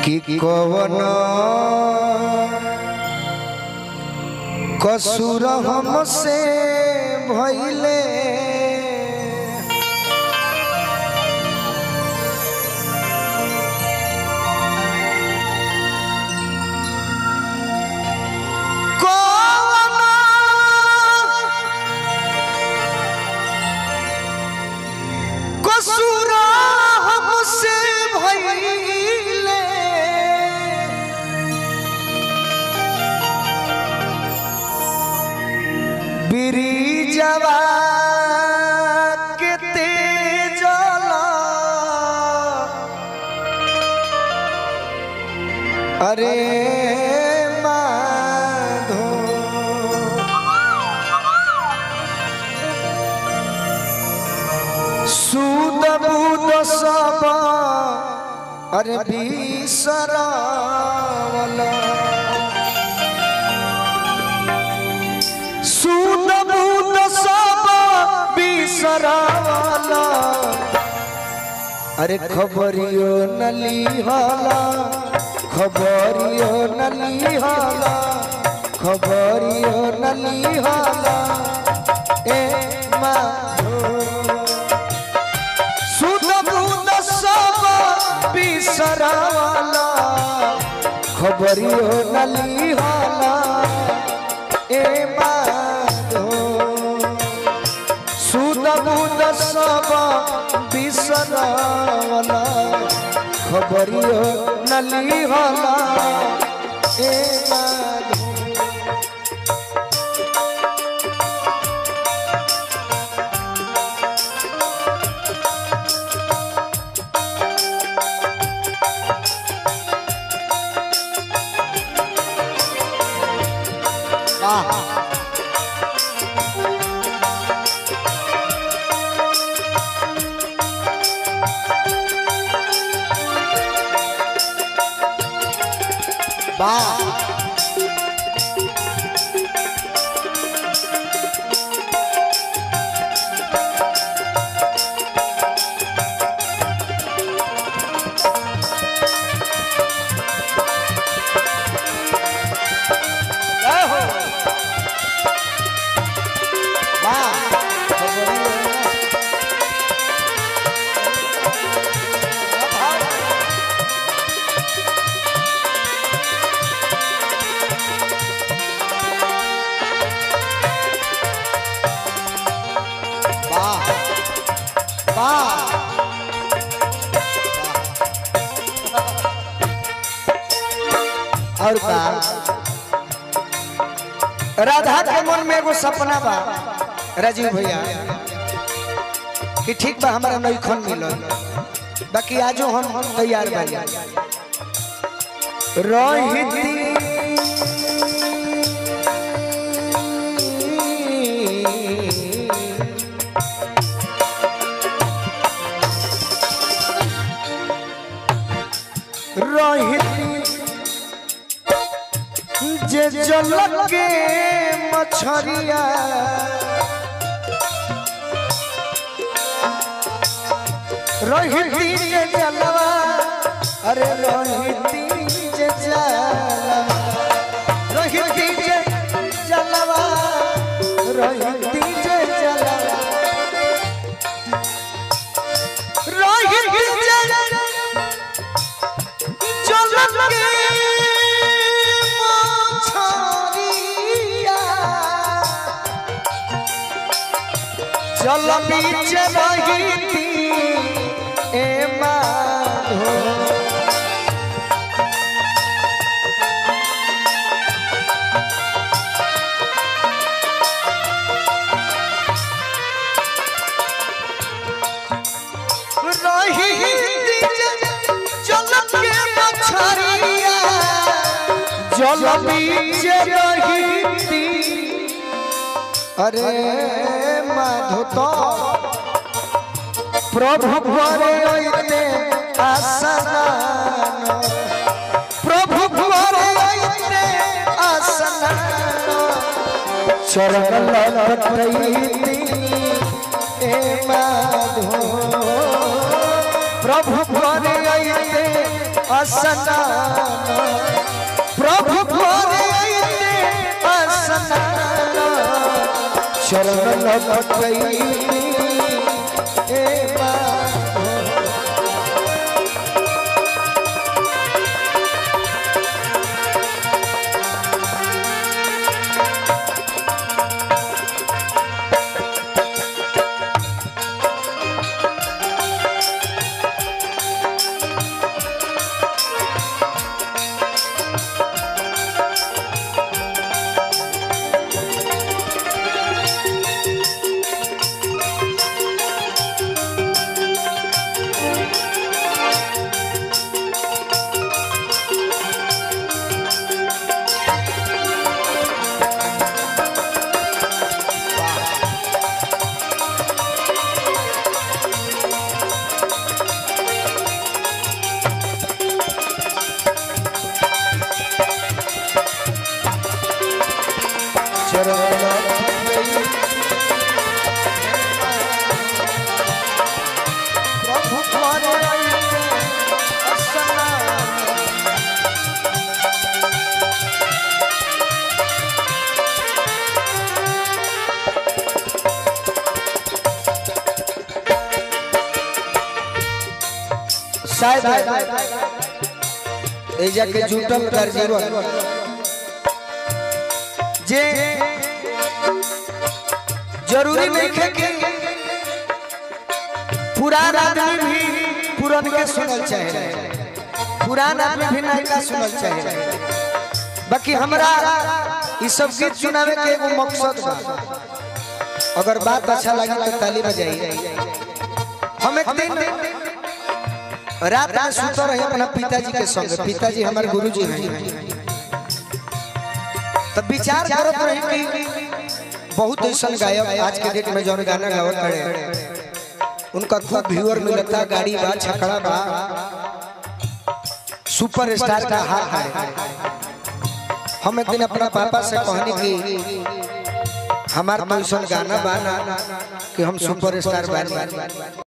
कि कवन कसूर हमसे भइले बिरिजवा के तेजला अरे माधो सूद बूद सब अरे बिसरावला सूद बूद सब बिसरावला अरे खबरियो नली हाला खबरियो नली हाला खबरियो नली हाला ए माधो सूद बूद सब बिसरावला खबरियो नली हाला ए माधो सूद बूद सब बिसरावला खबरियो नली हाला ए माधो और का राधा के मन में एगो सपना बा राजीव भैया कि ठीक बा हमारा नईखन मिलल बाकी आजो हम तैयार बानी रहिती जे जल के मछरिया रहिती जे जलवा अरे रहिती जे जलवा रहिती जे जलवा रहिती जे जलवा रहिती जे जल के जल बीच रहिती ए माधो रहिती जल के मछरिया जल बीच रहिती अरे माधो तो प्रभु भरे आइते आसनान प्रभु भरे आइते आसनान चरण लगतैती ए माधो प्रभु भरे आइते असनान प्रभु करे असनान शरण लपटई ए शायद एजा के जुटल गर्जीवन जे जरूरी नहीं है कि पुराना आदमी भी पुरान के सुनल चाहे, पुराना आदमी भी नया सुनल चाहे। बाकी हमरा इस सब गीत सुनावे के एगो मकसद बा। अगर बात अच्छा लगे तो ताली बजाई। हम एक दिन रात में सुता रहे अपना पिताजी के संग। पिताजी हमारे गुरुजी हैं। तब विचार करत रहे कि बहुत ऐसा गायक आज के डेट में जो गाना गावत खड़े उनका खूब व्यूअर मिलता, गाड़ी बा, छकड़ा बा, सुपरस्टार का हाल है। हम एक दिन अपना पापा से कहनी कि हमारे तो ऐसा गाना बा कि हम सुपरस्टार बन।